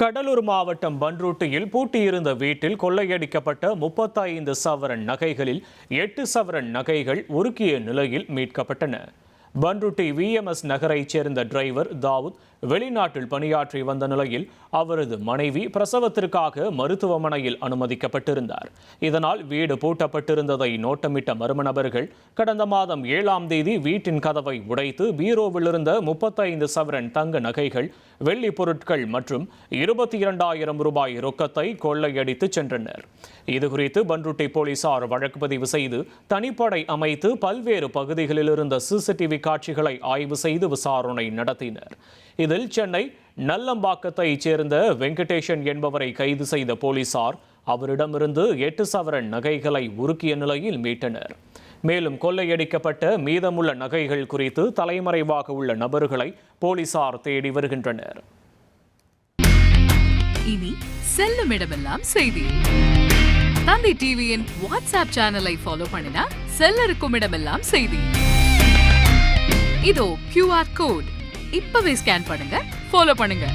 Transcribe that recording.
கடலூர் மாவட்டம் பன்ருட்டியில் பூட்டியிருந்த வீட்டில் கொள்ளையடிக்கப்பட்ட 35 சவரன் நகைகளில் 8 சவரன் நகைகள் உருக்கிய நிலையில் மீட்கப்பட்டன. பன்ருட்டி VMS நகரைச் சேர்ந்த டிரைவர் தாவூத் வெளிநாட்டில் பணியாற்றி வந்த நிலையில் அவரது மனைவி பிரசவத்திற்காக மருத்துவமனையில் அனுமதிக்கப்பட்டிருந்தார். இதனால் வீடு பூட்டப்பட்டிருந்ததை நோட்டமிட்ட மர்ம நபர்கள் கடந்த மாதம் 7ஆம் தேதி வீட்டின் கதவை உடைத்து பீரோவில் இருந்த 35 சவரன் தங்க நகைகள், வெள்ளி பொருட்கள் மற்றும் 22,000 ரூபாய் ரொக்கத்தை கொள்ளையடித்து சென்றனர். இதுகுறித்து பன்ருட்டி போலீசார் வழக்கு பதிவு செய்து தனிப்படை அமைத்து பல்வேறு பகுதிகளில் இருந்த CCTV காட்சிகளை ஆய்வு செய்து விசாரணை நடத்தினர். இதில் சென்னை நல்லம்பாக்கத்தைச் சேர்ந்த வெங்கடேஷன் என்பவரை கைது செய்த போலீசார் அவரிடமிருந்து 8 சவரன் நகைகளை உருக்கிய நிலையில் மீட்டனர். மேலும் கொள்ளையடிக்கப்பட்ட மீதமுள்ள நகைகள் குறித்து தலைமறைவாக உள்ள நபர்களை போலீசார் தேடி வருகின்றனர். இனி செல்லும் இடமெல்லாம் செய்தி. தந்தி டிவியின் வாட்ஸ்அப் சேனலை ஃபாலோ பண்ணினா செல்ல இருக்கும் இடமெல்லாம் செய்தி. இதோ QR கோட் இப்பவே ஸ்கேன் பண்ணுங்க, ஃபாலோ பண்ணுங்க.